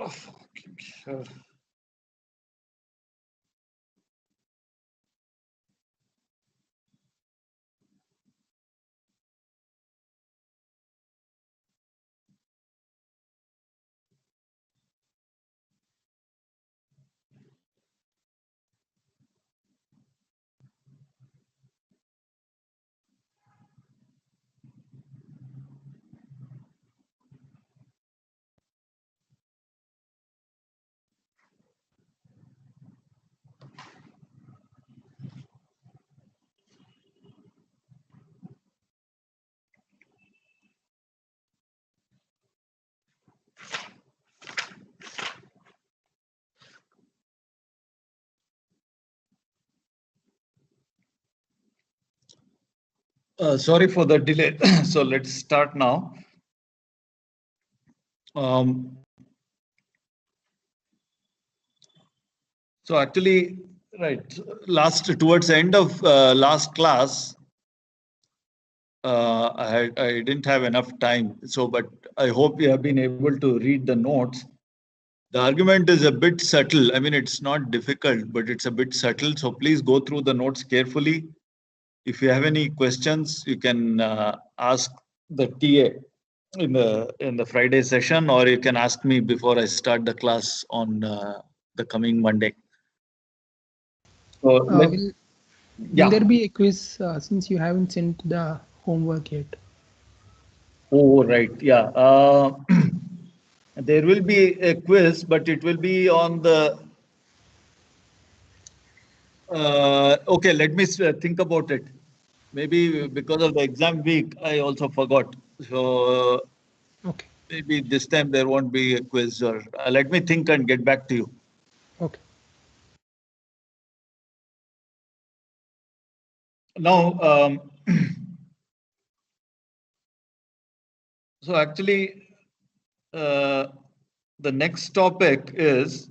Oh, fucking hell. Sorry for the delay. So let's start now. So actually, right, towards the end of last class, I didn't have enough time. So, but I hope you have been able to read the notes. The argument is a bit subtle. I mean, it's not difficult, but it's a bit subtle. So please go through the notes carefully. If you have any questions, you can ask the TA in the Friday session, or you can ask me before I start the class on the coming Monday. So Will there be a quiz since you haven't sent the homework yet? Oh, right. Yeah. There will be a quiz, but it will be on the. Okay, let me think about it. Maybe because of the exam week, I also forgot. So Okay. maybe this time there won't be a quiz, or let me think and get back to you. Okay. Now, so actually, the next topic is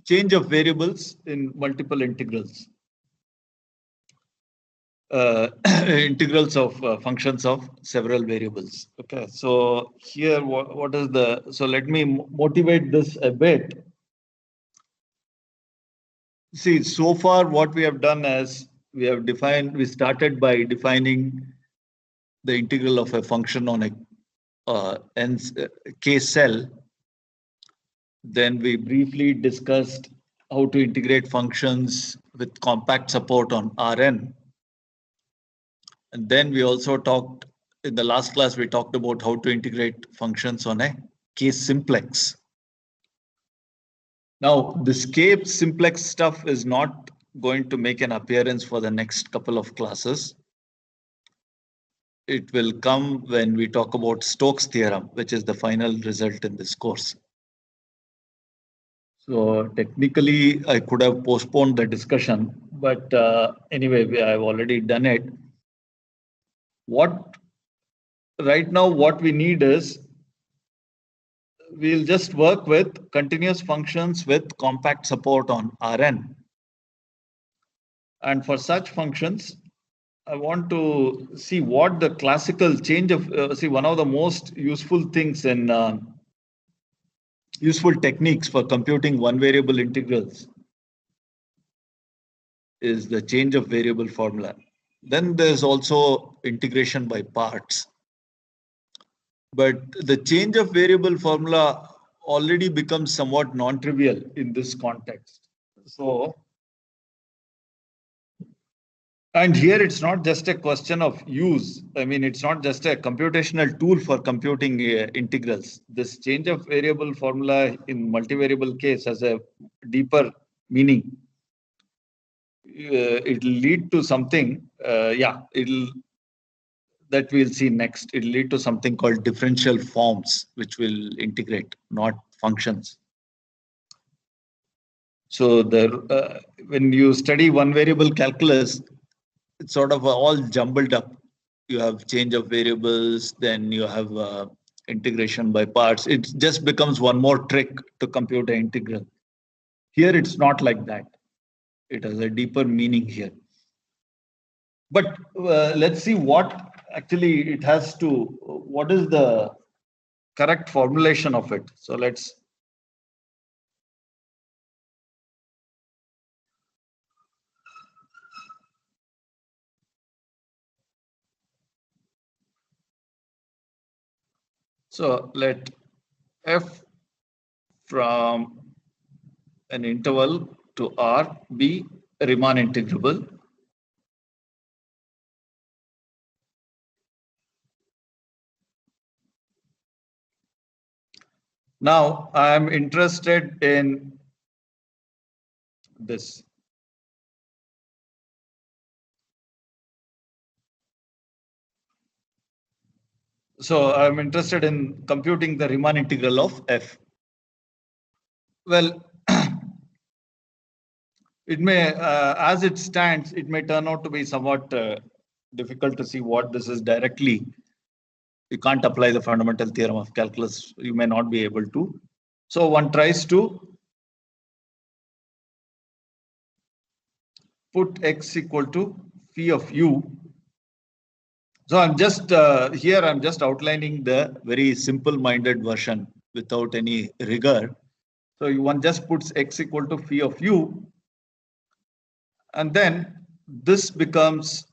change of variables in multiple integrals. Integrals of functions of several variables. Okay, so here what is the, so let me motivate this a bit. See, so far what we have done is we started by defining the integral of a function on a k cell. Then we briefly discussed how to integrate functions with compact support on Rn. And then we also talked, in the last class, we talked about how to integrate functions on a k simplex. Now, this k simplex stuff is not going to make an appearance for the next couple of classes. It will come when we talk about Stokes' theorem, which is the final result in this course. So technically, I could have postponed the discussion, but anyway, I've already done it. Right now, what we need is, we'll just work with continuous functions with compact support on Rn. And for such functions, I want to see what the classical change of, see, one of the most useful things in useful techniques for computing one variable integrals is the change of variable formula. Then there's also integration by parts. But the change of variable formula already becomes somewhat non-trivial in this context. So, and here it's not just a question of use. I mean, it's not just a computational tool for computing integrals. This change of variable formula in multivariable case has a deeper meaning. It'll lead to something, that we'll see next. It'll lead to something called differential forms, which will integrate, not functions. So when you study one variable calculus, it's sort of all jumbled up. You have change of variables, then you have integration by parts. It just becomes one more trick to compute an integral. Here, it's not like that. It has a deeper meaning here. But let's see what actually it has to, what is the correct formulation of it. So let's. So let f from an interval to R be Riemann integrable. Now I am interested in this. So I'm interested in computing the Riemann integral of f. Well, it may, as it stands, it may turn out to be somewhat difficult to see what this is directly. You can't apply the fundamental theorem of calculus. You may not be able to. So one tries to put x equal to phi of u. So I'm just here, I'm just outlining the very simple-minded version without any rigor. So one just puts x equal to phi of u, and then this becomes,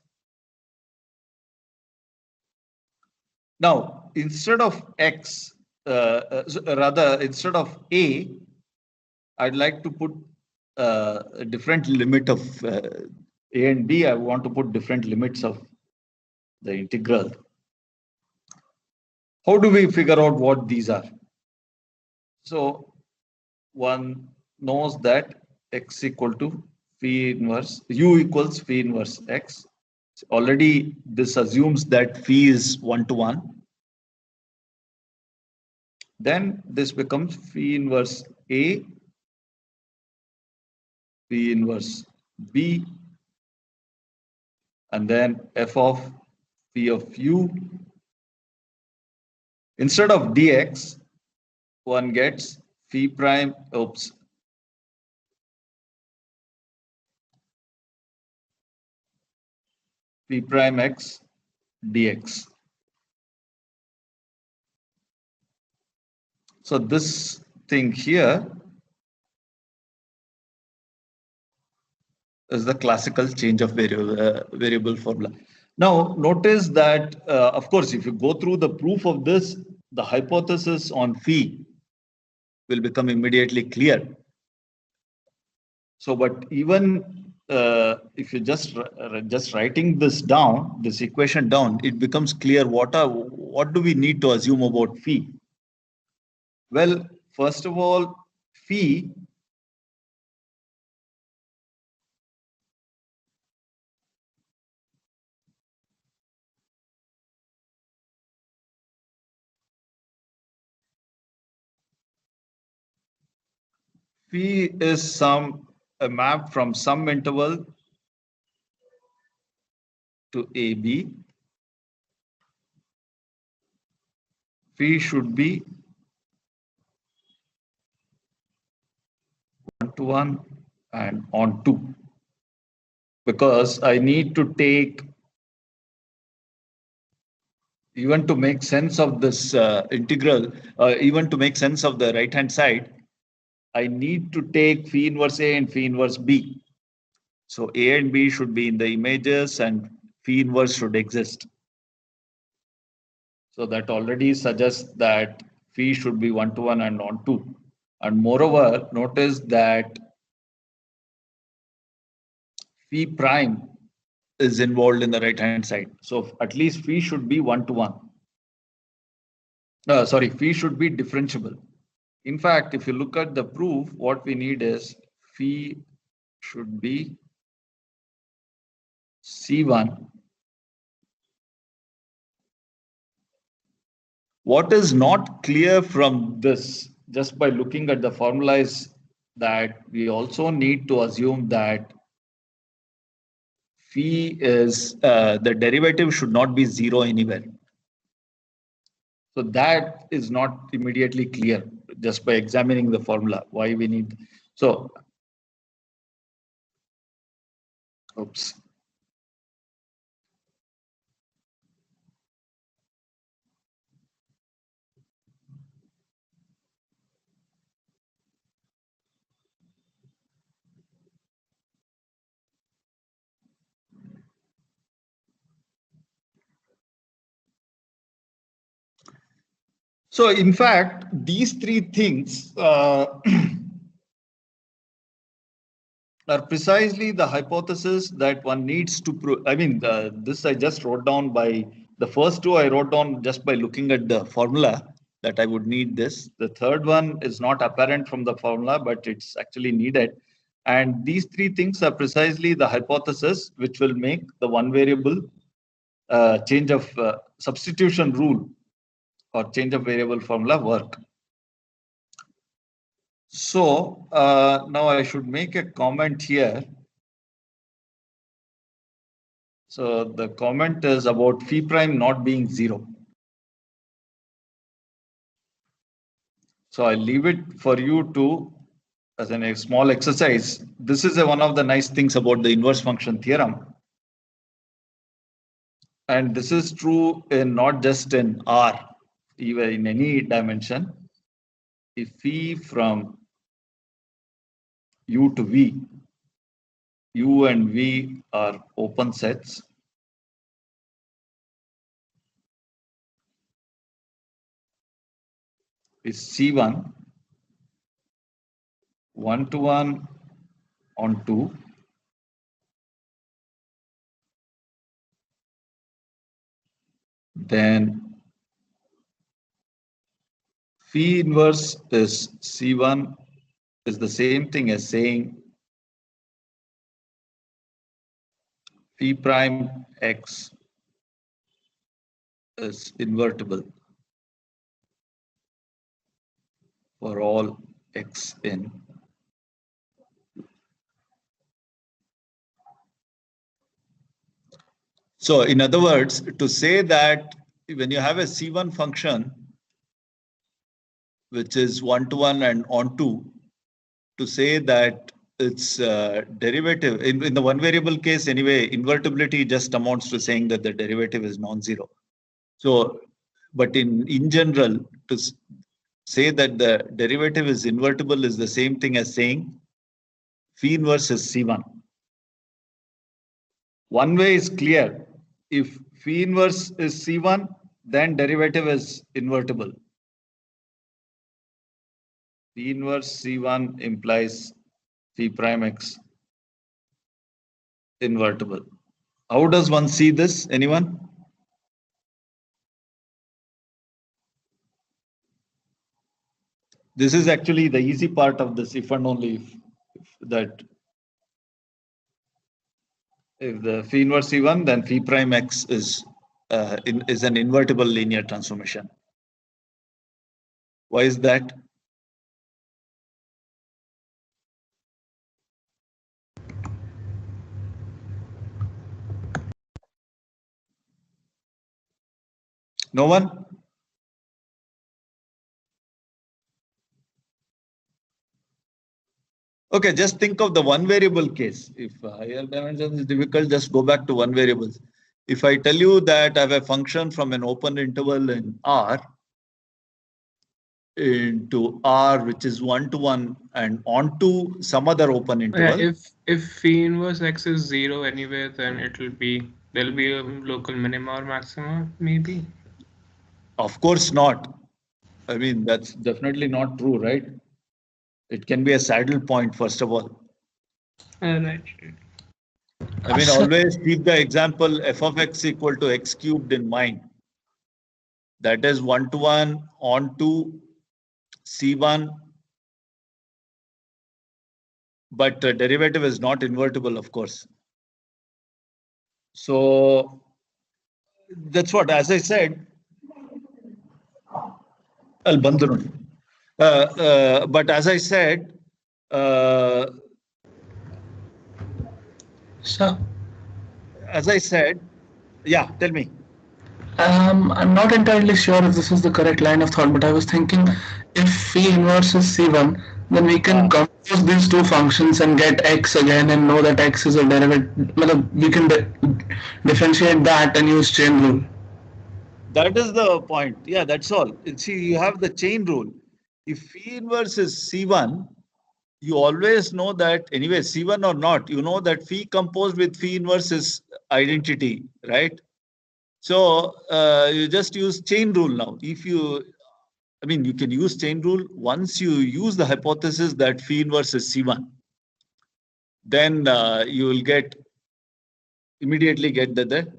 now instead of x, rather instead of a, I'd like to put a different limit of a and b. I want to put different limits of the integral. How do we figure out what these are? So one knows that x equal to phi inverse, u equals phi inverse x. Already this assumes that phi is 1-to-1. Then this becomes phi inverse a, phi inverse b, and then f of phi of u. Instead of dx, one gets phi prime, phi prime x dx. So this thing here is the classical change of variable formula. Now notice that, of course, if you go through the proof of this, the hypothesis on phi will become immediately clear. So, but even if you just writing this down, this equation down, it becomes clear what do we need to assume about phi. Well, first of all, phi is a map from some interval to AB. Phi should be 1-to-1 and on-to, because I need to take, even to make sense of this integral, even to make sense of the right-hand side, I need to take phi inverse A and phi inverse B. So A and B should be in the images and phi inverse should exist. So that already suggests that phi should be 1-to-1 and on-to. And moreover, notice that phi prime is involved in the right-hand side. So at least phi should be 1-to-1. Sorry, phi should be differentiable. In fact, if you look at the proof, what we need is phi should be C1. What is not clear from this, just by looking at the formula, is that we also need to assume that phi is, the derivative should not be 0 anywhere. So that is not immediately clear just by examining the formula, why we need. So Oops. So in fact, these three things are precisely the hypothesis that one needs to prove. I mean, this I just wrote down by the first two I wrote down just by looking at the formula that I would need this. The third one is not apparent from the formula, but it's actually needed. And these three things are precisely the hypothesis which will make the one variable change of substitution rule or change of variable formula work. So now I should make a comment here. So the comment is about phi prime not being 0. So I leave it for you to, as a small exercise. This is one of the nice things about the inverse function theorem. And this is true in not just in R, even in any dimension. If phi from U to V, U and V are open sets, is C1 1-to-1 on 2, then phi inverse is C1 is the same thing as saying phi prime x is invertible for all x in. So in other words, to say that when you have a C1 function, which is 1-to-1 and onto, to say that its derivative, in the one variable case anyway, invertibility just amounts to saying that the derivative is non-zero. So, but in general, to say that the derivative is invertible is the same thing as saying phi inverse is C1. One way is clear. If phi inverse is C1, then derivative is invertible. Phi inverse C1 implies phi prime x invertible. How does one see this? Anyone? This is actually the easy part of this, if and only if the phi inverse C1, then phi prime x is an invertible linear transformation. Why is that? No one? Okay, just think of the one variable case. If higher dimension is difficult, just go back to one variable. If I tell you that I have a function from an open interval in R into R, which is 1-to-1 and onto some other open interval. Yeah, if phi inverse x is 0 anyway, then there'll be a local minima or maxima, maybe. Of course not. I mean, that's definitely not true, right? It can be a saddle point, first of all. Right. I mean, always keep the example f of x equal to x cubed in mind. That is 1-to-1 onto C1, but the derivative is not invertible, of course. So that's what, as I said, but as I said, So, as I said, yeah, tell me. I'm not entirely sure if this is the correct line of thought, but I was thinking if phi inverse is C1, then we can compose decompose these two functions and get x again and know that x is a derivative. We can differentiate that and use chain rule. That is the point. Yeah, that's all. See, you have the chain rule. If phi inverse is C1, you always know that anyway, C1 or not, you know that phi composed with phi inverse is identity, right? So you just use chain rule now. You can use chain rule once you use the hypothesis that phi inverse is C1. Then you will immediately get that the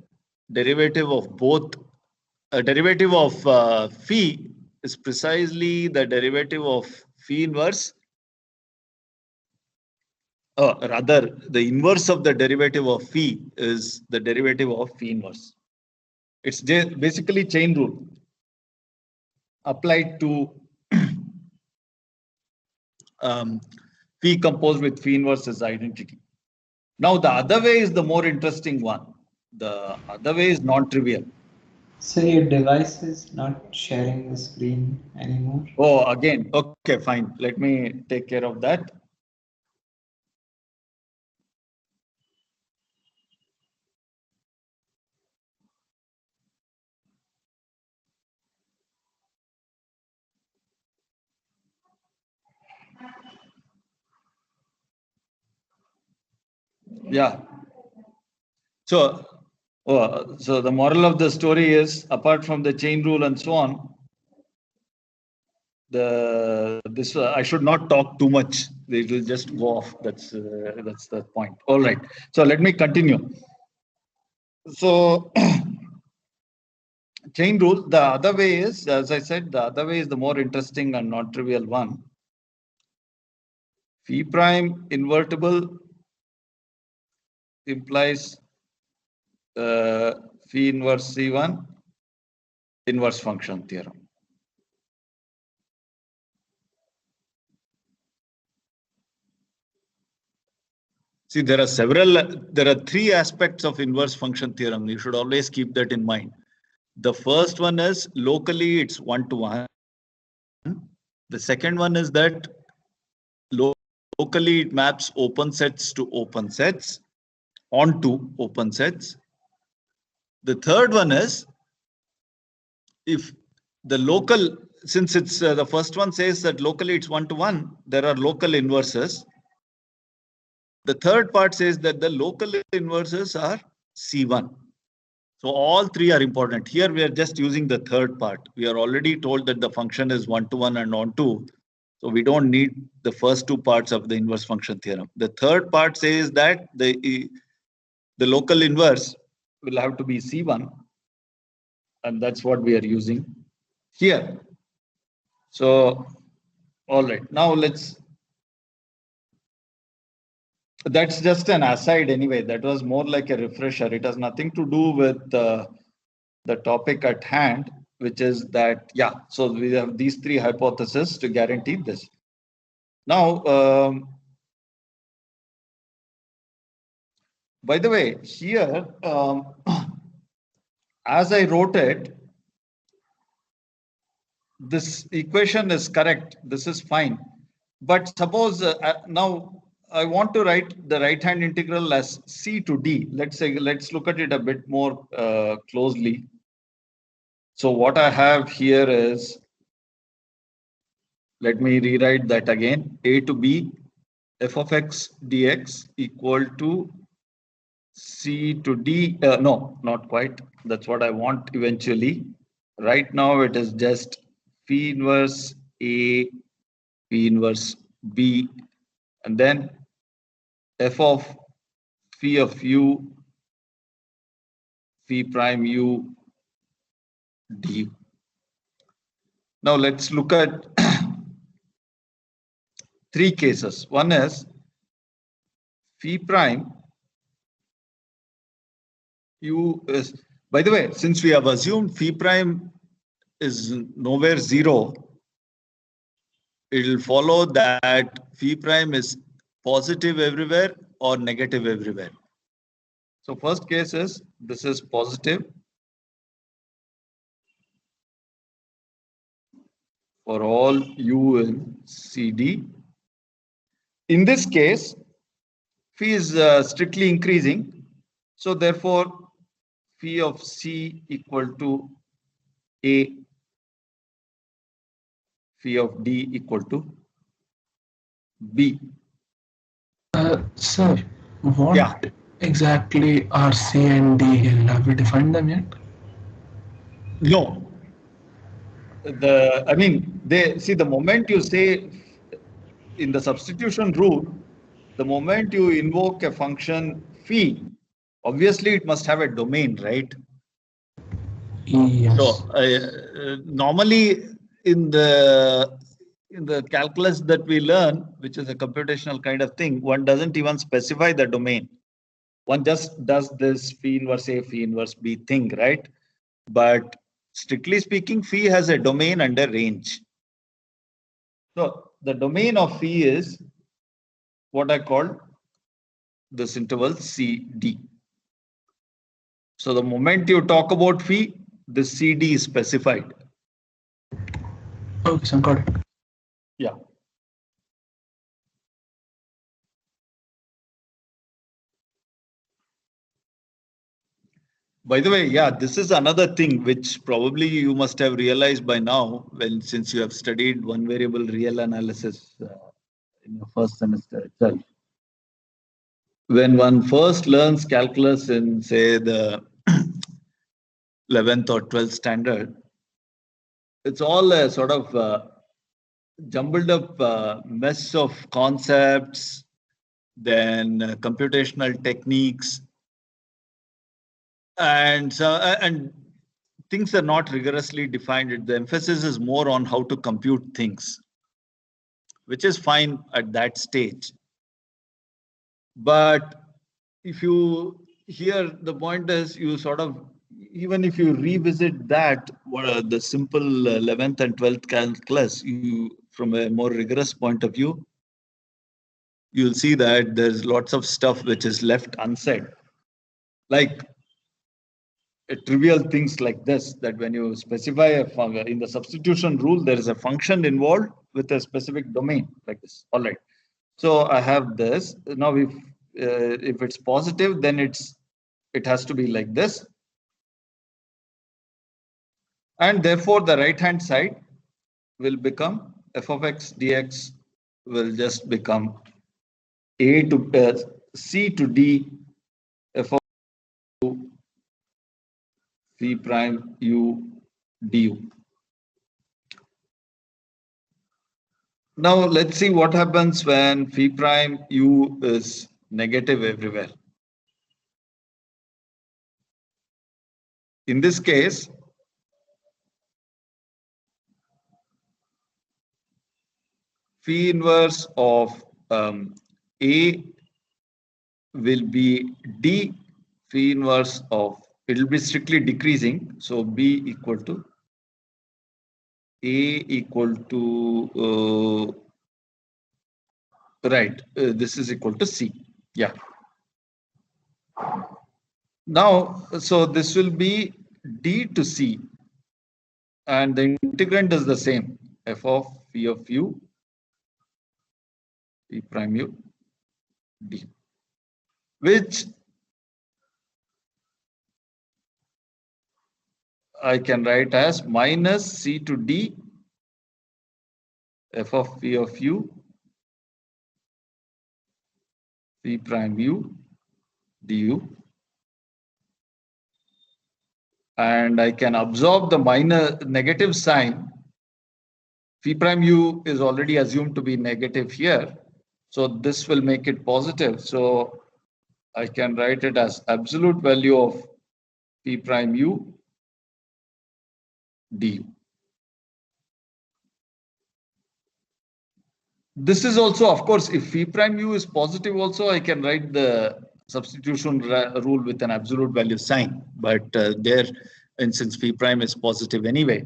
derivative of both, derivative of phi is precisely the derivative of phi inverse. Rather, the inverse of the derivative of phi is the derivative of phi inverse. It's basically chain rule applied to phi composed with phi inverse is identity. Now, the other way is the more interesting one. The other way is non-trivial. So your device is not sharing the screen anymore? Oh, again. Okay, fine. Let me take care of that. Yeah. So the moral of the story is, apart from the chain rule and so on, I should not talk too much. It will just go off. That's the point. All right. So let me continue. So chain rule. The other way is, as I said, the other way is the more interesting and non-trivial one. Phi prime invertible implies phi inverse C1 inverse function theorem. See, there are three aspects of inverse function theorem. You should always keep that in mind. The first one is locally it's 1-to-1. The second one is that locally it maps open sets to open sets onto open sets. The third one is if the local, since it's the first one says that locally it's 1-to-1, there are local inverses. The third part says that the local inverses are C1. So all three are important. Here we are just using the third part. We are already told that the function is 1-to-1 and onto. So we don't need the first two parts of the inverse function theorem. The third part says that the local inverse will have to be C1. And that's what we are using here. So, all right. Now that's just an aside anyway. That was more like a refresher. It has nothing to do with the topic at hand, which is that, yeah, so we have these three hypotheses to guarantee this. Now, by the way, here, as I wrote it, this equation is correct. This is fine. But suppose now I want to write the right-hand integral as c to d. Let's look at it a bit more closely. So what I have here is, let me rewrite that again. A to b f of x dx equal to c to d. No, not quite. That's what I want eventually. Right now it is just phi inverse A, phi inverse B, and then f of phi of u, phi prime u du. Now let's look at three cases. One is phi prime u is, by the way, since we have assumed phi prime is nowhere 0, it will follow that phi prime is positive everywhere or negative everywhere. So first case is, this is positive for all u in CD. In this case, phi is strictly increasing. So therefore, phi of C equal to A, phi of D equal to B. Sir, what Yeah. exactly are C and D here? Have we defined them yet? No. I mean, they see the moment you say in the substitution rule, the moment you invoke a function phi, obviously it must have a domain, right? Yes. So normally in the calculus that we learn, which is a computational kind of thing, one doesn't even specify the domain. One just does this phi inverse A, phi inverse B thing, right? But strictly speaking, phi has a domain and a range. So the domain of phi is what I call this interval CD. So the moment you talk about phi, this CD is specified. Okay, sir, got it. Yeah. By the way, yeah, this is another thing which probably you must have realized by now, since you have studied one variable real analysis in your first semester itself. When one first learns calculus in, say, the 11th or 12th standard, it's all a sort of jumbled up mess of concepts, then computational techniques, and things are not rigorously defined. The emphasis is more on how to compute things, which is fine at that stage. But if you here, the point is you sort of, even if you revisit that, the simple 11th and 12th calculus, you from a more rigorous point of view, you'll see that there's lots of stuff which is left unsaid. Like trivial things like this, that when you specify in the substitution rule, there is a function involved with a specific domain like this. All right. So I have this. Now, if it's positive, then it has to be like this. And therefore, the right-hand side will become f of x dx will just become a to c to d f of phi prime u du. Now let's see what happens when phi prime u is negative everywhere. In this case, phi inverse of A will be D phi inverse of, it will be strictly decreasing. So B equal to A equal to, right, this is equal to C. Yeah. Now, so this will be D to C. And the integrand is the same, f of phi of u, phi prime u, d, which I can write as minus c to d f of phi of u, phi prime u, du. And I can absorb the negative sign. Phi prime u is already assumed to be negative here. So this will make it positive. So I can write it as absolute value of phi prime u du. This is also, of course, if phi prime u is positive also, I can write the substitution rule with an absolute value sign. But there, and since phi prime is positive anyway,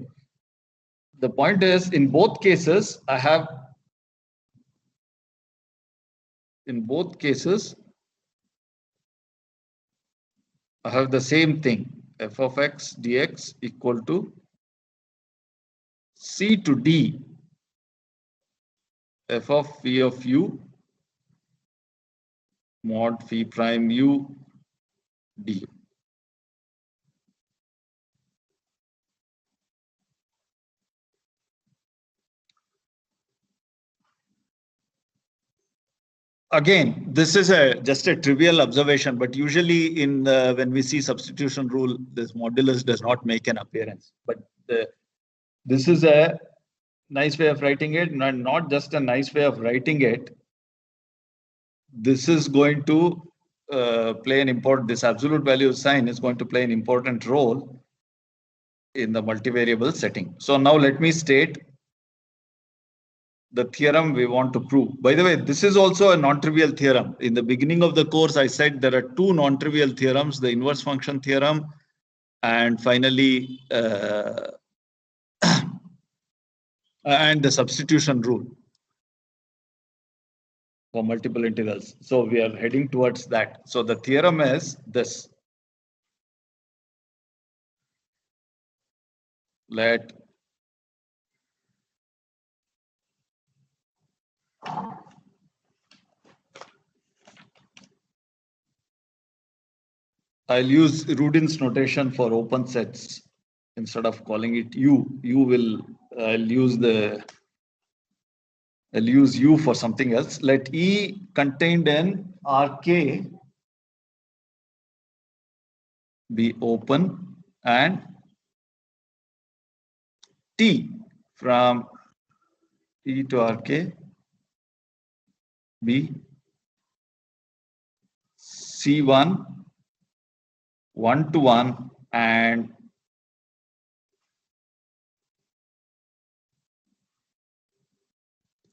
the point is, in both cases, I have the same thing, f of x dx equal to c to d f of phi of u mod phi prime u d. Again, this is just a trivial observation, but usually in when we see substitution rule, this modulus does not make an appearance. But this is a nice way of writing it, and not just a nice way of writing it. This is going to play an important. This absolute value sign is going to play an important role in the multivariable setting. So now let me state the theorem we want to prove. By the way, this is also a non-trivial theorem. In the beginning of the course, I said there are two non-trivial theorems, the inverse function theorem, and finally, and the substitution rule for multiple integrals. So we are heading towards that. So the theorem is this. Let I'll use Rudin's notation for open sets instead of calling it U. I'll use U for something else. Let E contained in RK be open and T from E to RK be C1 1-to-1 and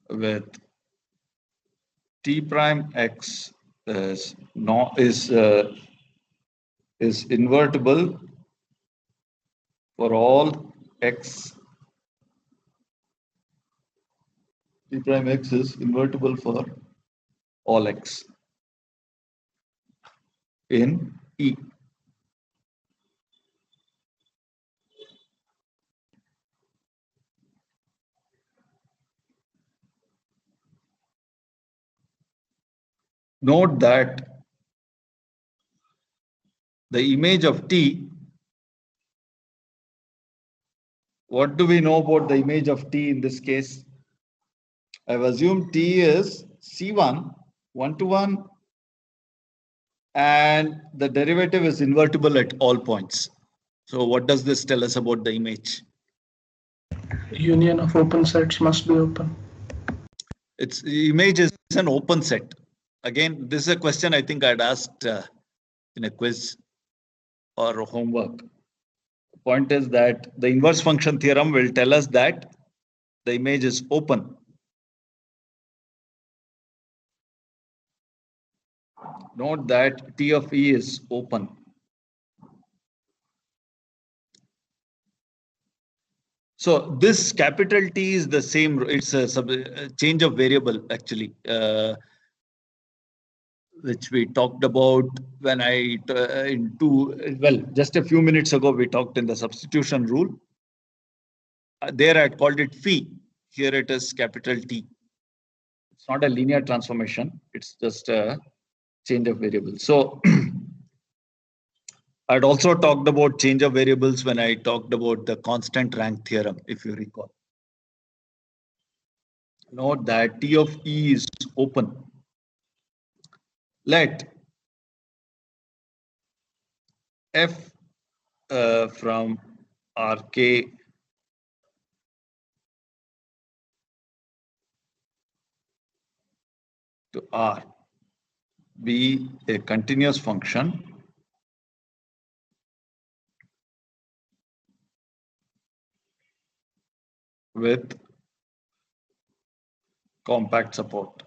with T prime X is invertible for all X. T prime X is invertible for all X in E. Note that the image of T, what do we know about the image of T in this case? I've assumed T is C1 1-to-1 and the derivative is invertible at all points. So what does this tell us about the image? Union of open sets must be open. Its image is an open set. Again, this is a question I think I'd asked in a quiz or homework. The point is that the inverse function theorem will tell us that the image is open. Note that T of E is open. So this capital T is the same. It's a change of variable actually, which we talked about when just a few minutes ago we talked in the substitution rule. There I called it phi. Here it is capital T. It's not a linear transformation. It's just a change of variables. So I'd also talked about change of variables when I talked about the constant rank theorem, if you recall. Note that T of E is open. Let F from RK to R be a continuous function with compact support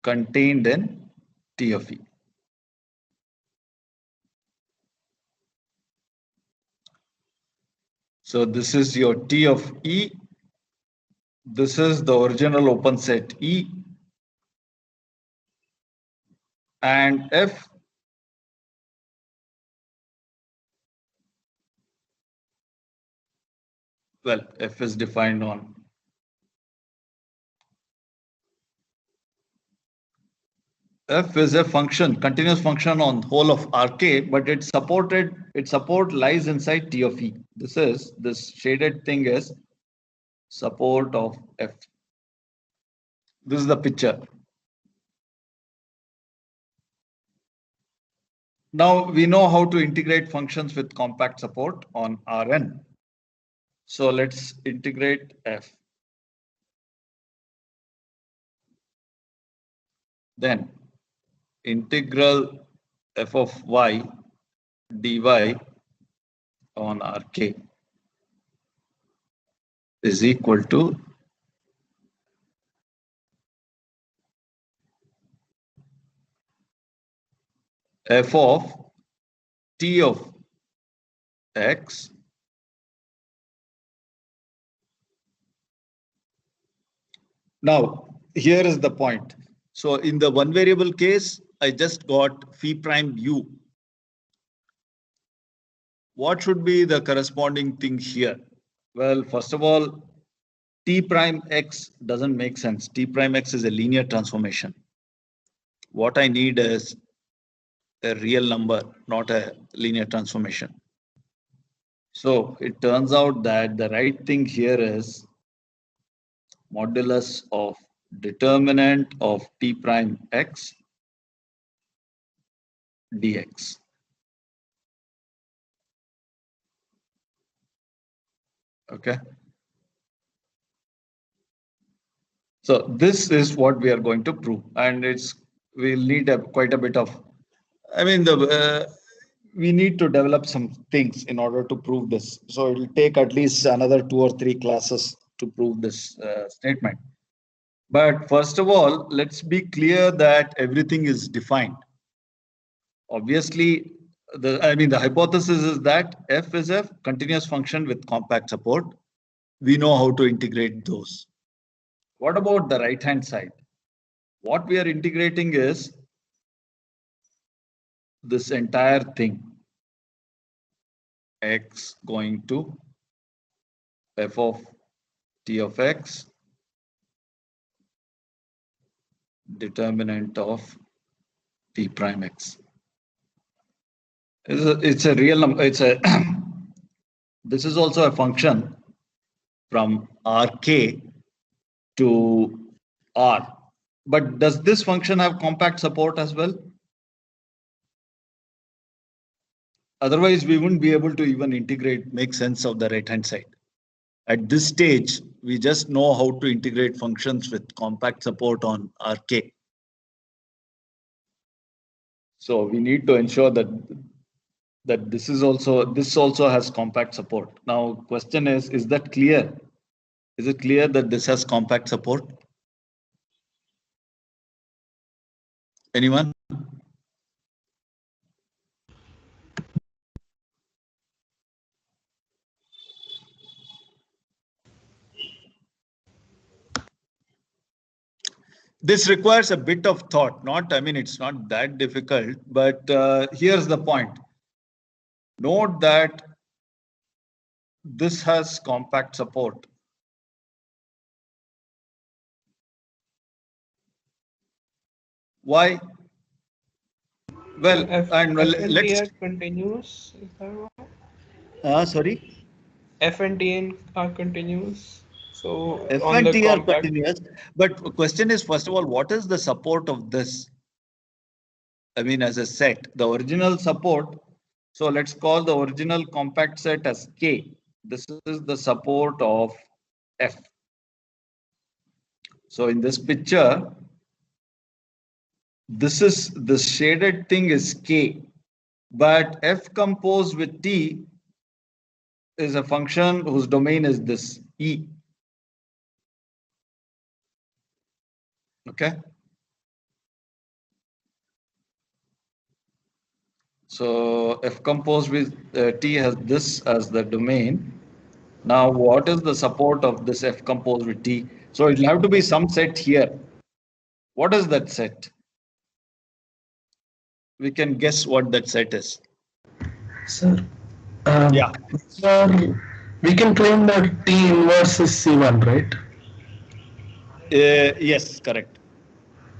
contained in T of E. So this is your T of E. This is the original open set E. And F F is defined on F is a function, continuous function on whole of Rk, but its support lies inside T of E. This shaded thing is support of F. This is the picture. Now we know how to integrate functions with compact support on Rn. So let's integrate F. Then integral f of y dy on Rk is equal to f of t of x Now, here is the point. So in the one variable case, I just got phi prime u. What should be the corresponding thing here? Well, first of all, t prime x doesn't make sense. T prime x is a linear transformation. What I need is a real number, not a linear transformation. So it turns out that the right thing here is modulus of determinant of t prime x dx. Okay. So this is what we are going to prove, and we'll need quite a bit of. I mean, we need to develop some things in order to prove this. So it will take at least another 2 or 3 classes to prove this statement. But first of all, let's be clear that everything is defined. Obviously, the hypothesis is that f is a continuous function with compact support. We know how to integrate those. What about the right-hand side? What we are integrating is this entire thing, x going to f of t of x, determinant of t prime x. It's a real number. This is also a function from Rk to R. But does this function have compact support as well? Otherwise, we wouldn't be able to even make sense of the right-hand side. At this stage, we just know how to integrate functions with compact support on Rk. So we need to ensure that this also has compact support. Now, question is that clear? Is it clear that this has compact support? Anyone? This requires a bit of thought. It's not that difficult, but here's the point. Note that this has compact support. Why? Well, let's are continuous. Is that right? Sorry? F and T are continuous. So F and T are continuous. But the question is, first of all, what is the support of this? As a set, the original support. So let's call the original compact set as K. This is the support of F. So in this picture, the shaded thing is K, but F composed with T is a function whose domain is this E. Okay. So F composed with T has this as the domain. Now, what is the support of this F composed with T? So it'll have to be some set here. What is that set? We can guess what that set is. Sir, yeah. Sir, we can claim that T inverse is C1, right? Yes, correct.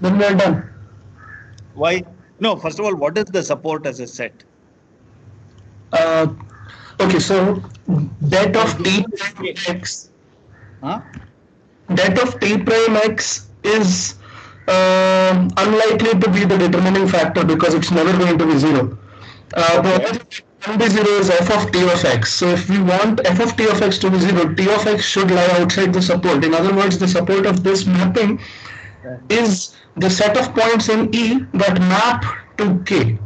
Then we're done. Why? No, first of all, what is the support as a set? Uh, okay, so det of t prime x, Huh? det of t prime x is unlikely to be the determining factor because it's never going to be zero. Okay. Probability can be zero is f of t of x. So if we want f of t of x to be zero, t of x should lie outside the support. In other words, the support of this mapping is the set of points in E that map to K.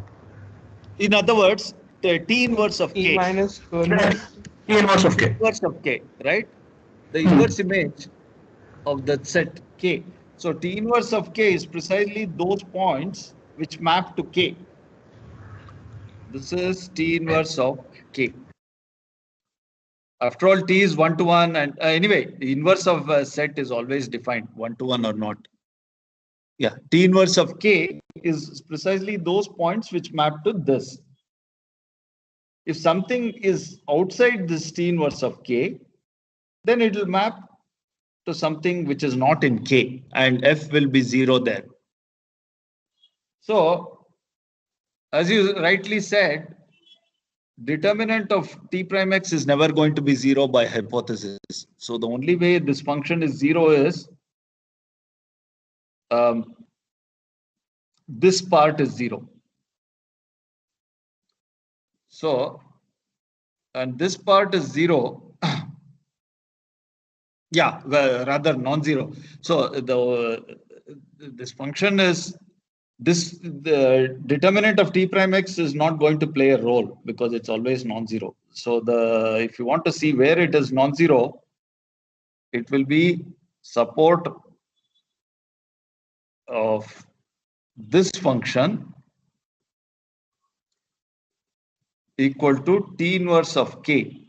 In other words, the T inverse of E K. minus curl of E inverse of K. Inverse of K, right? The inverse image of that set K. So T inverse of K is precisely those points which map to K. This is T inverse of K. After all, T is 1-to-1, and anyway, the inverse of a set is always defined 1-to-1 or not. Yeah, T inverse of K is precisely those points which map to this. If something is outside this T inverse of K, then it will map to something which is not in K, and F will be 0 there. So, as you rightly said, determinant of T prime x is never going to be 0 by hypothesis. So the only way this function is 0 is this part is 0. So, and this part is 0. Yeah, well, rather non-zero. So this function is the determinant of T prime x is not going to play a role because it's always non-zero. So if you want to see where it is non-zero, it will be support of this function equal to T inverse of K.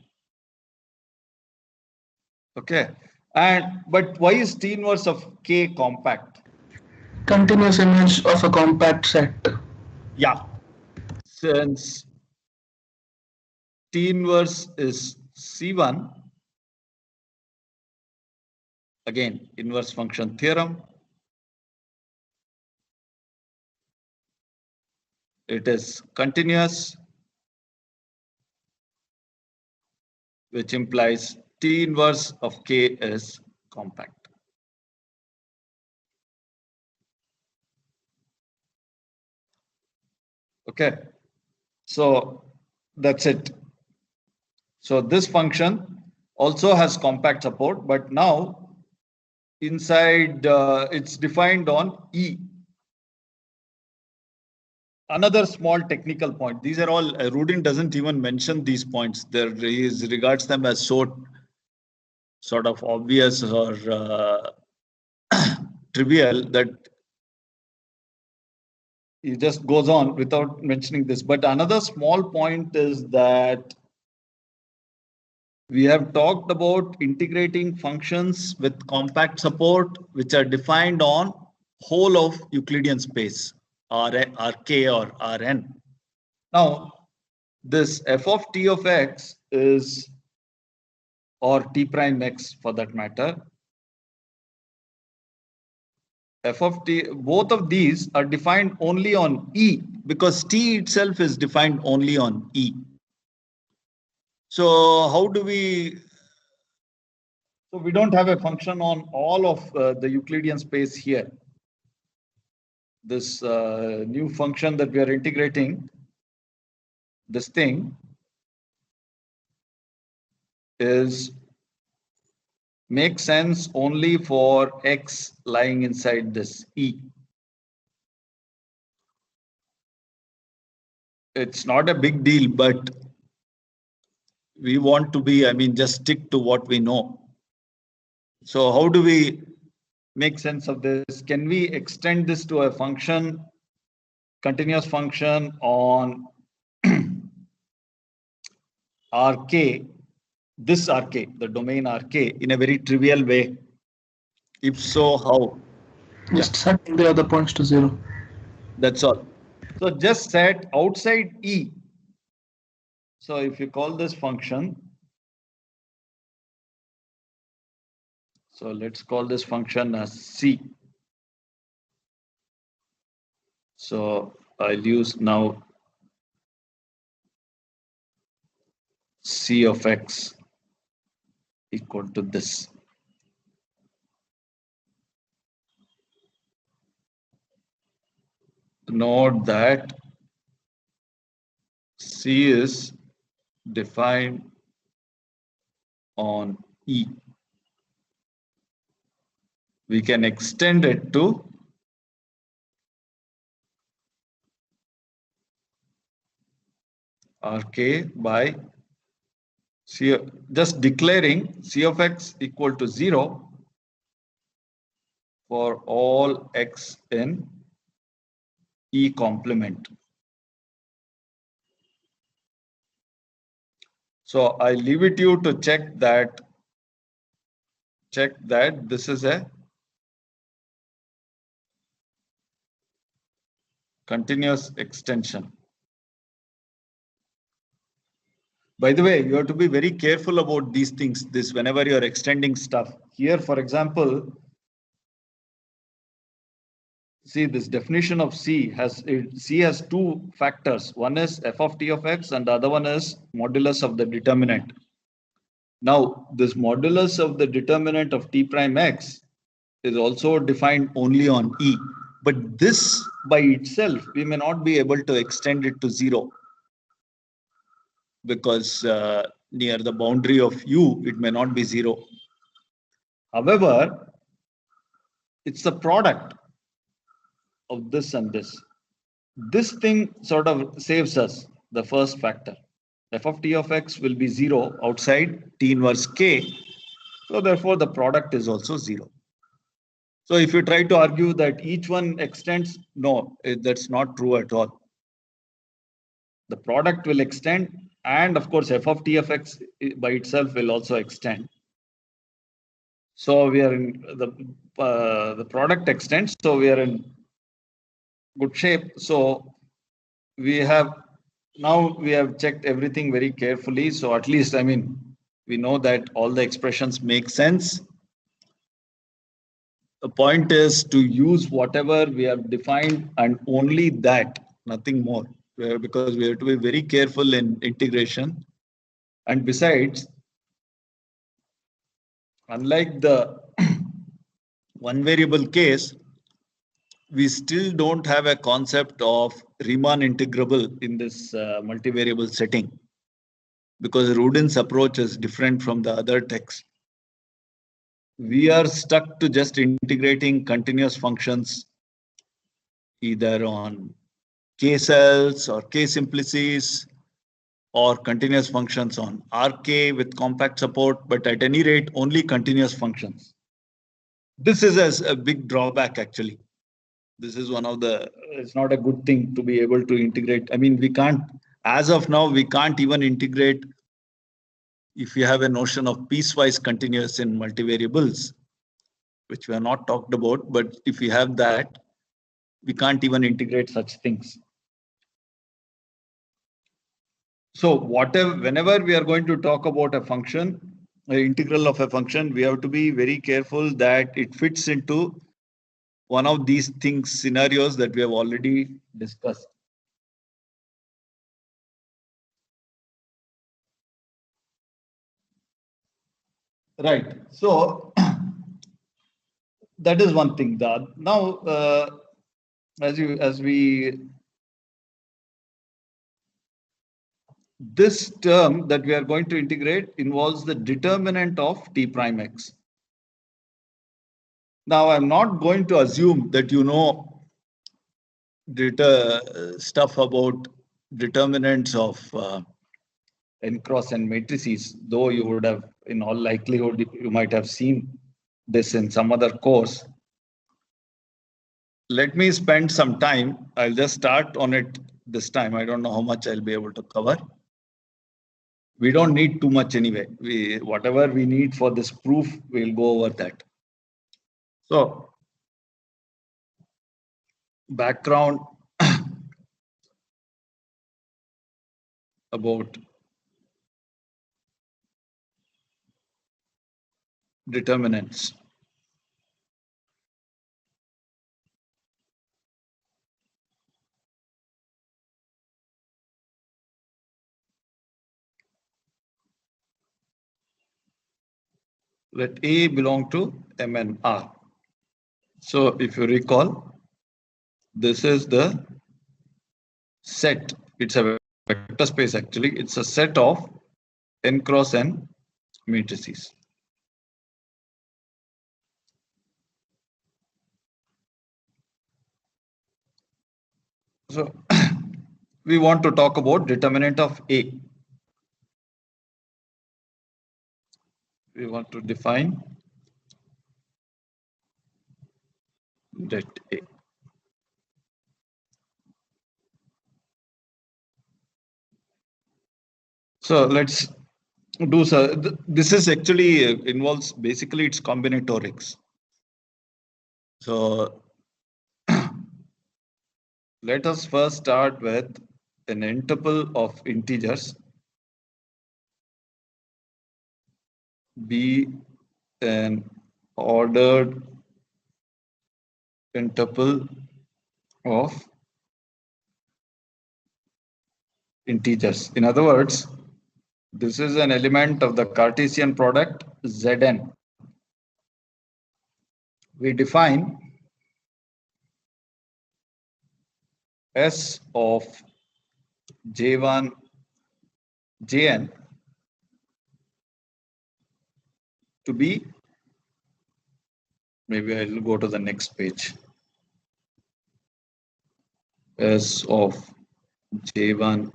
Okay. But why is T inverse of K compact? Continuous image of a compact set. Yeah. Since T inverse is C1, again, inverse function theorem. It is continuous, which implies T inverse of K is compact. Okay. So that's it. So this function also has compact support, but now inside it's defined on E. Another small technical point. These are all, Rudin doesn't even mention these points. There he regards them as sort of obvious or trivial that he just goes on without mentioning this. But another small point is that we have talked about integrating functions with compact support, which are defined on whole of Euclidean space, Rk or Rn. Now, this f of t of x is, or t prime x for that matter, f of t, both of these are defined only on E because t itself is defined only on E. So how do we, so we don't have a function on all of the Euclidean space here. This new function that we are integrating, this thing is makes sense only for x lying inside this E. It's not a big deal, but we want to be, I mean, just stick to what we know. So how do we make sense of this? Can we extend this to a function, continuous function on Rk, this Rk, the domain Rk, in a very trivial way? If so, how? Just set the other points to 0. That's all. So just set outside E. So if you call this function, so let's call this function as C. So I'll use now C of x equal to this. Note that C is defined on E. We can extend it to Rk by C, just declaring C of x equal to 0 for all x in E complement. So I leave it you to check that this is a continuous extension. By the way, you have to be very careful about these things, this whenever you're extending stuff. Here, for example, see this definition of C has two factors. One is f of t of x and the other one is modulus of the determinant. Now, this modulus of the determinant of t prime x is also defined only on E. But this by itself, we may not be able to extend it to 0 because near the boundary of U, it may not be 0. However, it's the product of this and this. This thing sort of saves us the first factor. F of t of x will be 0 outside T inverse k. So therefore, the product is also 0. So if you try to argue that each one extends, no, that's not true at all. The product will extend, and of course, f of t of x by itself will also extend. So we are in the product extends, so we are in good shape. So we have checked everything very carefully. So at least, I mean, we know that all the expressions make sense. The point is to use whatever we have defined and only that, nothing more, because we have to be very careful in integration. And besides, unlike the one variable case, we still don't have a concept of Riemann integrable in this multivariable setting, because Rudin's approach is different from the other texts. We are stuck to just integrating continuous functions either on K cells or K simplices or continuous functions on RK with compact support, but at any rate, only continuous functions. This is a big drawback, actually. This is one of the, it's not a good thing to be able to integrate. I mean, we can't, as of now, we can't even integrate if you have a notion of piecewise continuous in multivariables, which we have not talked about, but if we have that, we can't even integrate such things. So whenever we are going to talk about a function, an integral of a function, we have to be very careful that it fits into one of these things, scenarios that we have already discussed. Right. So that is one thing. Now, this term that we are going to integrate involves the determinant of t prime x. Now, I'm not going to assume that you know stuff about determinants of n cross n matrices, though you would have, in all likelihood, you might have seen this in some other course. Let me spend some time. I'll just start on it this time. I don't know how much I'll be able to cover. We don't need too much anyway. Whatever we need for this proof, we'll go over that. So, background about determinants. let A belong to MNR. So if you recall, this is the set. It's a vector space actually. It's a set of n cross n matrices. So we want to talk about determinant of A. We want to define det A. So let's do so. This is actually involves basically it's combinatorics. So let us first start with an n tuple of integers be an ordered n tuple of integers. In other words, this is an element of the Cartesian product Zn. We define S of J1 Jn to be, maybe I'll go to the next page, S of J1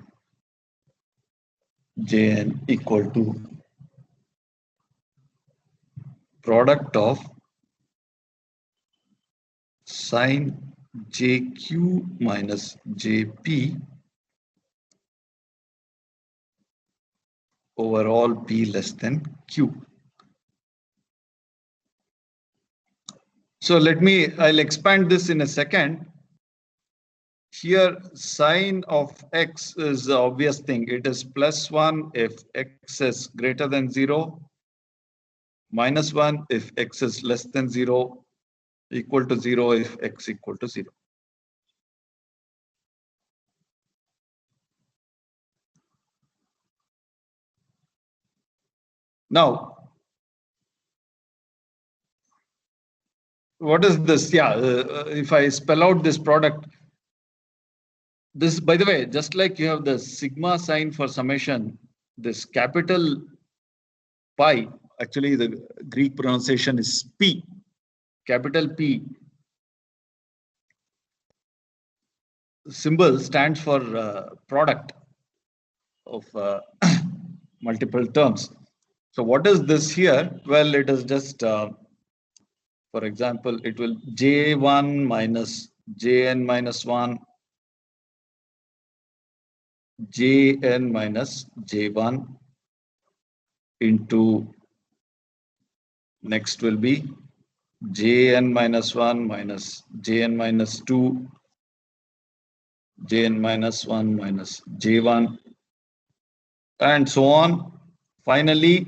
Jn equal to product of sine jq minus jp over all p less than q. So I'll expand this in a second. Here sine of x is the obvious thing. It is +1 if x is greater than 0, -1 if x is less than 0, equal to 0 if x equal to 0. Now, what is this? Yeah, if I spell out this product, this, by the way, just like you have the sigma sign for summation, this capital pi, actually the Greek pronunciation is P, capital P symbol stands for product of multiple terms. So what is this here? Well, it is just, for example, it will J1 minus Jn minus 1, Jn minus J1 into, next will be Jn minus 1 minus Jn minus 2, Jn minus 1 minus J1, and so on. Finally,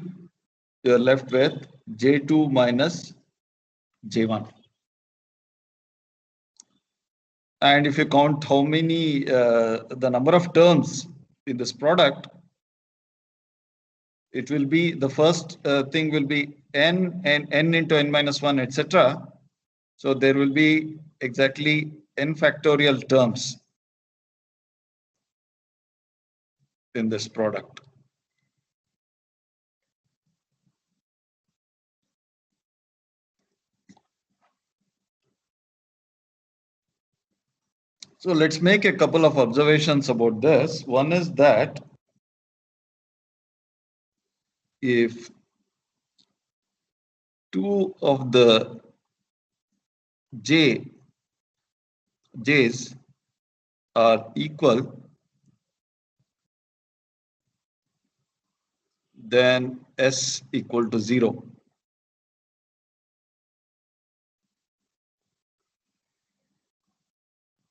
you're left with J2 minus J1. And if you count how many, the number of terms in this product, it will be, the first thing will be n and n into n minus 1, etc. So there will be exactly n factorial terms in this product. So let's make a couple of observations about this. One is that if two of the j's are equal, then S equal to 0.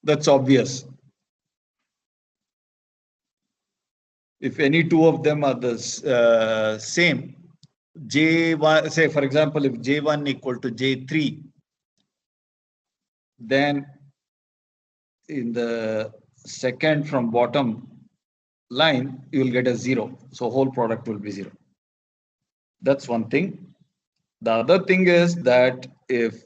That's obvious. If any two of them are the same, J1, say for example, if J1 equal to J3, then in the second from bottom line, you will get a 0. So whole product will be 0. That's one thing. The other thing is that if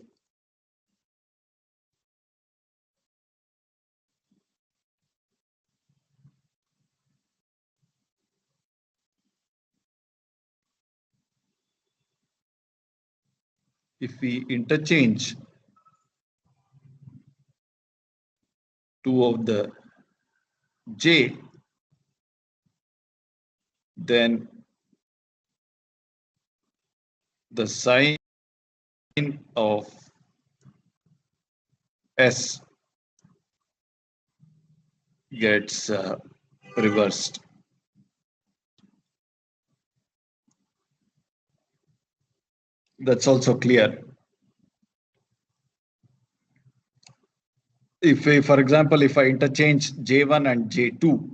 we interchange two of the j, then the sign of S gets reversed. That's also clear. If for example, if I interchange J1 and J2,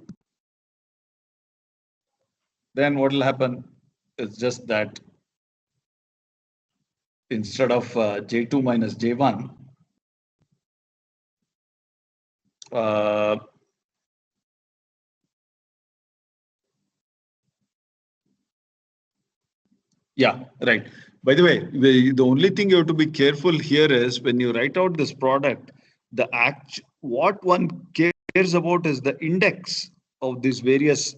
then what will happen is just that instead of J2 minus J1, yeah, right. By the way, the only thing you have to be careful here is when you write out this product, what one cares about is the index of these various,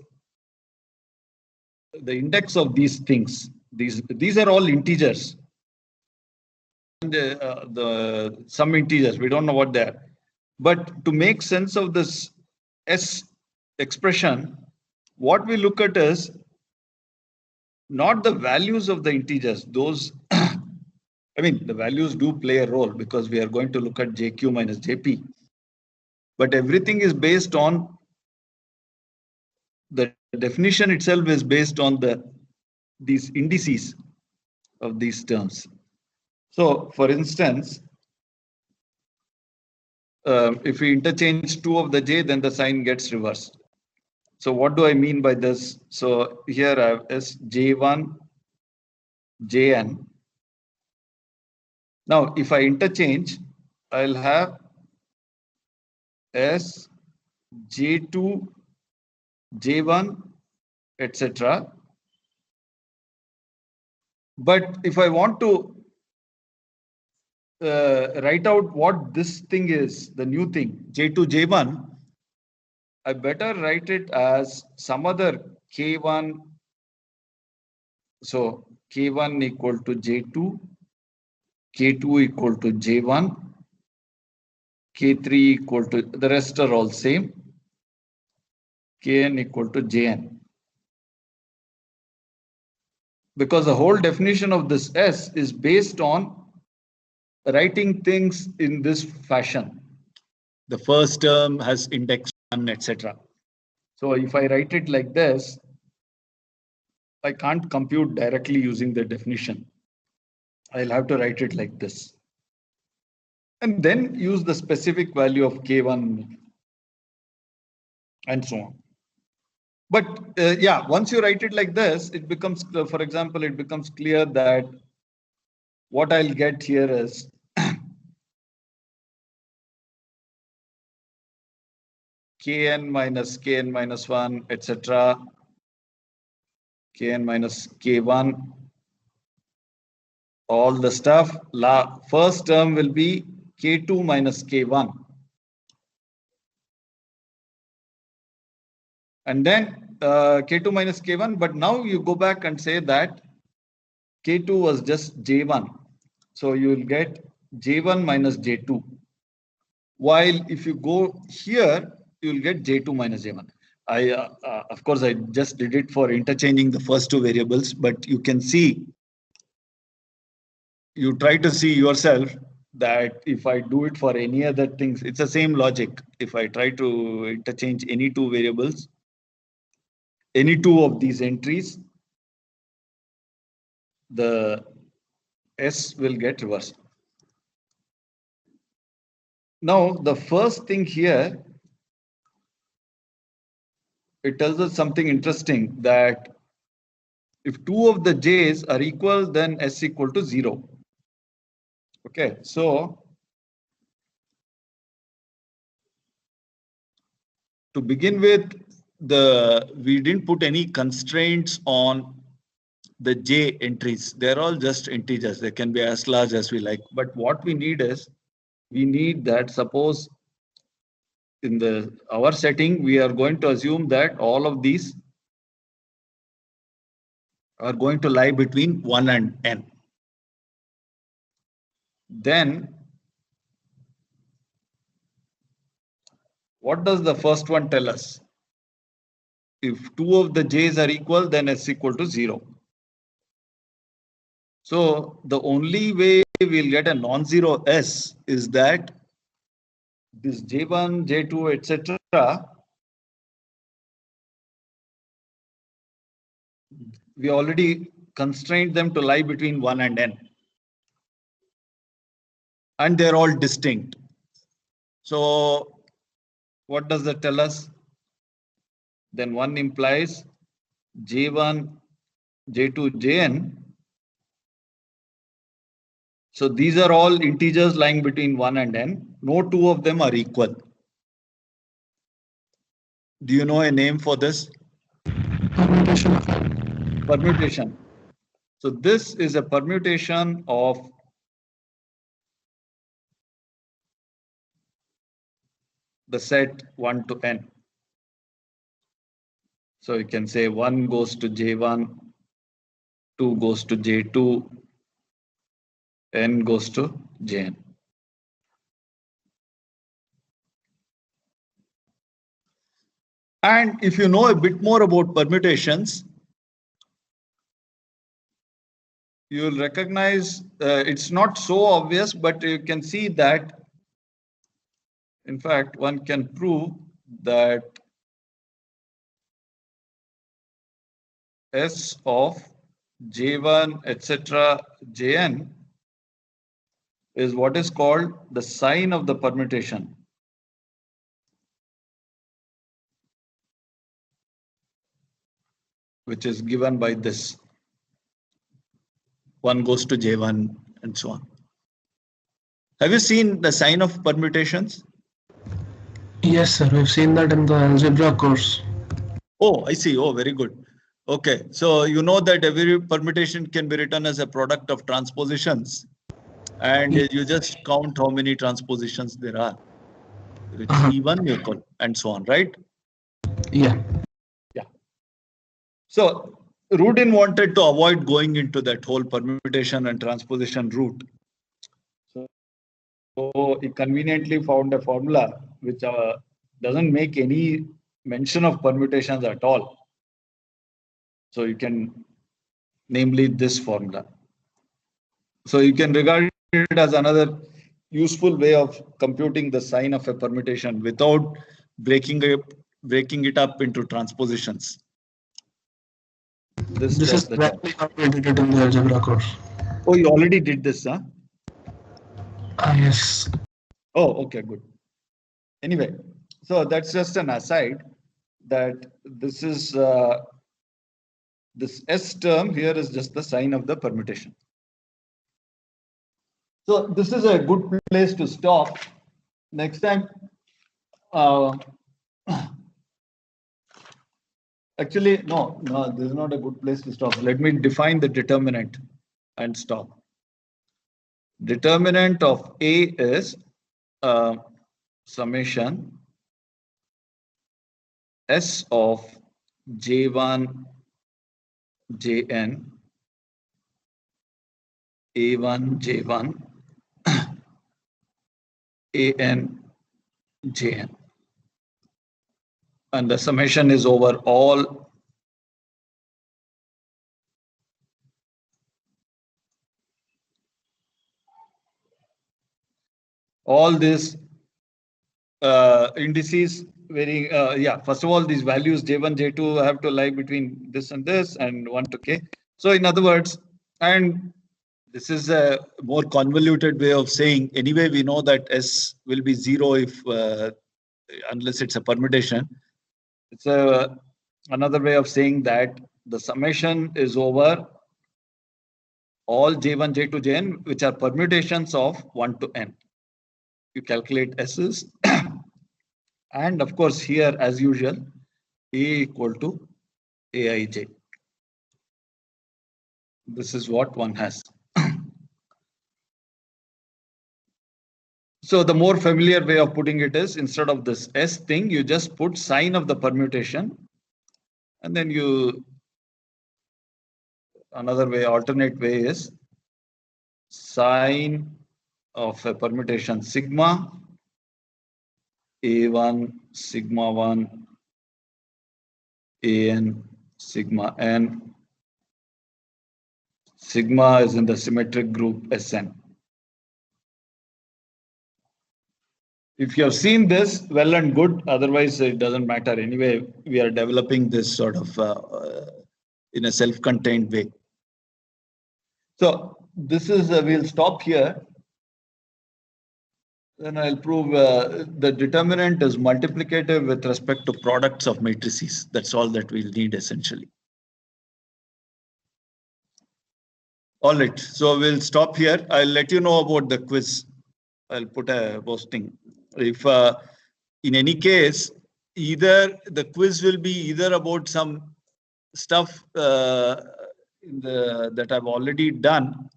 the index of these things. These are all integers. And some integers, we don't know what they are. But to make sense of this S expression, what we look at is not the values of the integers. Those, I mean, the values do play a role because we are going to look at JQ minus JP. But everything is based on, the definition itself is based on these indices of these terms. So, for instance, if we interchange two of the j, then the sign gets reversed. So what do I mean by this? So here I have S J1, Jn. Now, if I interchange, I'll have S J2, J1, etc. But if I want to write out what this thing is, the new thing, J2, J1, I better write it as some other K1. So K1 equal to J2, K2 equal to J1, K3 equal to, the rest are all same, Kn equal to Jn. Because the whole definition of this S is based on writing things in this fashion. The first term has index 1, etc. So if I write it like this, I can't compute directly using the definition. I'll have to write it like this. And then use the specific value of K1 and so on. But yeah, once you write it like this, it becomes, for example, it becomes clear that what I'll get here is Kn minus 1, etc. Kn minus K1, all the stuff. First term will be K2 minus K1. And then K2 minus K1, but now you go back and say that K2 was just J1. So you will get J1 minus J2. While if you go here, you will get J2 minus J1. Of course, I just did it for interchanging the first two variables, but you can see, you try to see yourself that if I do it for any other things, it's the same logic. If I try to interchange any two variables, any two of these entries, the S will get reversed. Now, the first thing here, it tells us something interesting, that if two of the J's are equal, then S equal to 0. Okay, so to begin with, we didn't put any constraints on the j entries. They're all just integers. They can be as large as we like. But what we need is, we need that, suppose in our setting, we are going to assume that all of these are going to lie between 1 and n. Then what does the first one tell us? If two of the j's are equal, then s equal to 0. So the only way we'll get a non-zero s is that this j1, j2, etc. we already constrained them to lie between 1 and n. And they're all distinct. So what does that tell us? Then 1 implies j1, j2, jn. So these are all integers lying between 1 and n. No two of them are equal. Do you know a name for this? Permutation. Permutation. So this is a permutation of the set 1 to n. So you can say 1 goes to j1, 2 goes to j2, n goes to jn. And if you know a bit more about permutations, you will recognize it's not so obvious, but you can see that, in fact, one can prove that S of J1, etc., Jn is what is called the sign of the permutation. Which is given by this. 1 goes to J1 and so on. Have you seen the sign of permutations? Yes, sir. We've seen that in the algebra course. Oh, I see. Oh, very good. Okay, so you know that every permutation can be written as a product of transpositions, and you just count how many transpositions there are. If it's even, you call, and so on, right? Yeah. Yeah. So Rudin wanted to avoid going into that whole permutation and transposition route. So he conveniently found a formula which doesn't make any mention of permutations at all. So you can, namely this formula. So you can regard it as another useful way of computing the sign of a permutation without breaking it up into transpositions. This is exactly how we did it in the algebra course. Oh, you already did this, huh? Yes. Oh, okay, good. Anyway, so that's just an aside that this is this S term here is just the sign of the permutation. So this is a good place to stop. Next time, actually, no, this is not a good place to stop. Let me define the determinant and stop. Determinant of A is summation S of J1, Jn, A1, J1, An, Jn. And the summation is over all these indices varying. First of all, these values J1, J2 have to lie between this and this and 1 to k. So in other words, and this is a more convoluted way of saying, anyway, we know that S will be 0 if unless it's a permutation. It's another way of saying that the summation is over all J1, J2, Jn, which are permutations of 1 to n. You calculate S's. And of course, here, as usual, A equal to Aij. This is what one has. So the more familiar way of putting it is, instead of this S thing, you just put sign of the permutation, and then another way, alternate way is sign of a permutation sigma A1 sigma 1 AN sigma N. Sigma is in the symmetric group Sn. If you have seen this, well and good. Otherwise, it doesn't matter. Anyway, we are developing this sort of in a self-contained way. So this is, we'll stop here. Then I'll prove the determinant is multiplicative with respect to products of matrices. That's all that we'll need essentially. All right, so we'll stop here. I'll let you know about the quiz. I'll put a posting. If in any case, either the quiz will be either about some stuff that I've already done.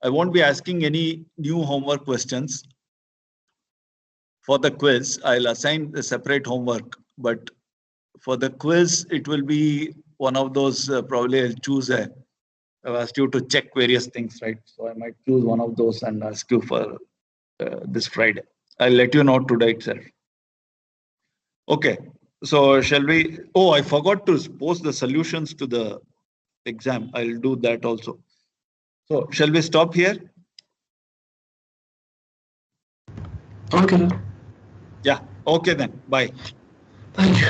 I won't be asking any new homework questions. For the quiz, I'll assign a separate homework, but for the quiz, it will be one of those, probably I'll choose I've asked you to check various things, right? So I might choose one of those and ask you for this Friday. I'll let you know today itself. Okay, so shall we? Oh, I forgot to post the solutions to the exam. I'll do that also. So shall we stop here? Okay. Yeah, okay then. Bye. Thank you.